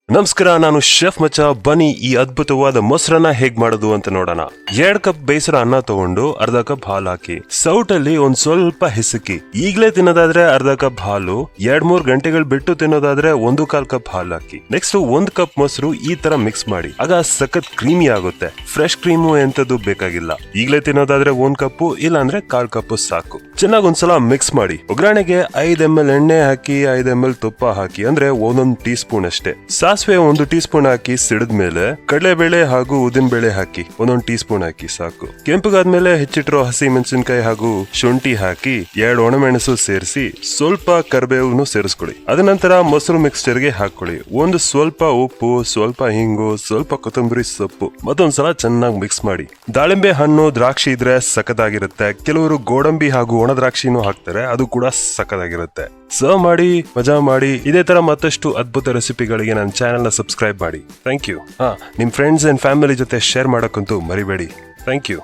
ನಮಸ್ಕಾರ, ನಾನು ಶೆಫ್ ಮಚ್ಚ. ಬನ್ನಿ ಈ ಅದ್ಭುತವಾದ ಮೊಸರನ್ನ ಹೇಗ್ ಮಾಡೋದು ಅಂತ ನೋಡೋಣ. 2 ಕಪ್ ಬೇಯಿಸಿರೋ ಅನ್ನ ತಗೊಂಡು ಅರ್ಧ ಕಪ್ ಹಾಲು ಹಾಕಿ, ಸೌಟಲ್ಲಿ ಒಂದ್ ಸ್ವಲ್ಪ ಹಿಸುಕಿ. ಈಗ್ಲೇ ತಿನ್ನೋದಾದ್ರೆ ಅರ್ಧ ಕಪ್ ಹಾಲು, 2-3 ಗಂಟೆಗಳು ಬಿಟ್ಟು ತಿನ್ನೋದಾದ್ರೆ 1/4 ಕಪ್ ಹಾಲು ಹಾಕಿ. ನೆಕ್ಸ್ಟ್ 1 ಕಪ್ ಮೊಸರು ಈ ತರ ಮಿಕ್ಸ್ ಮಾಡಿ. ಆಗ ಸಖತ್ ಕ್ರೀಮಿ ಆಗುತ್ತೆ. ಫ್ರೆಶ್ ಕ್ರೀಮು ಎಂತದ್ದು ಬೇಕಾಗಿಲ್ಲ. ಈಗ್ಲೇ ತಿನ್ನೋದಾದ್ರೆ 1 ಕಪ್ಪು, ಇಲ್ಲ ಅಂದ್ರೆ 1/4 ಕಪ್ಪು ಸಾಕು. ಚೆನ್ನಾಗಿ ಒಂದ್ಸಲ ಮಿಕ್ಸ್ ಮಾಡಿ. ಒಗ್ಗರಣೆಗೆ 5 ml ಎಣ್ಣೆ ಹಾಕಿ, 5 ml ತುಪ್ಪ ಹಾಕಿ, ಅಂದ್ರೆ 1 ಟೀ ಸ್ಪೂನ್ ಅಷ್ಟೇ. ಸಾಸಿವೆ 1 ಟೀ ಸ್ಪೂನ್ ಹಾಕಿ ಸಿಡಿದ್ಮೇಲೆ ಕಡಲೆಬೇಳೆ ಹಾಗೂ ಉದ್ದಿನಬೇಳೆ ಹಾಕಿ 1 ಟೀ ಸ್ಪೂನ್ ಹಾಕಿ ಸಾಕು. ಕೆಂಪಗಾದ್ಮೇಲೆ ಹೆಚ್ಚಿಟ್ಟಿರೋ ಹಸಿ ಮೆಣಸಿನಕಾಯಿ ಹಾಗೂ ಶುಂಠಿ ಹಾಕಿ 2 ಒಣಮೆಣಸು ಸೇರಿಸಿ ಸ್ವಲ್ಪ ಕರಿಬೇವನ್ನು ಸೇರಿಸ್ಕೊಳ್ಳಿ. ಅದ ನಂತರ ಮೊಸರು ಮಿಕ್ಸ್ಚರ್ಗೆ ಹಾಕೊಳ್ಳಿ. ಸ್ವಲ್ಪ ಉಪ್ಪು, ಸ್ವಲ್ಪ ಹಿಂಗು, ಸ್ವಲ್ಪ ಕೊತ್ತಂಬರಿ ಸೊಪ್ಪು, ಮತ್ತೊಂದ್ಸಲ ಚೆನ್ನಾಗಿ ಮಿಕ್ಸ್ ಮಾಡಿ. ದಾಳಿಂಬೆ ಹಣ್ಣು, ದ್ರಾಕ್ಷಿ ಇದ್ರೆ ಸಖತ್ತಾಗಿರುತ್ತೆ. ಕೆಲವರು ಗೋಡಂಬಿ ಹಾಗೂ ಒಣ ದ್ರಾಕ್ಷಿನೂ ಹಾಕ್ತಾರೆ, ಅದು ಕೂಡ ಸಖತ್ತಾಗಿರುತ್ತೆ. ಸರ್ವ್ ಮಾಡಿ, ಮಜಾ ಮಾಡಿ. ಇದೇ ತರ ಮತ್ತಷ್ಟು ಅದ್ಭುತ ರೆಸಿಪಿಗಳಿಗೆ ನನ್ನ ಚಾನೆಲ್ ನ ಸಬ್ಸ್ಕ್ರೈಬ್ ಮಾಡಿ. Thank you. ನಿಮ್ ಫ್ರೆಂಡ್ಸ್ ಅಂಡ್ ಫ್ಯಾಮಿಲಿ ಜೊತೆ ಶೇರ್ ಮಾಡಕ್ಕಂತೂ ಮರಿಬೇಡಿ. Thank you.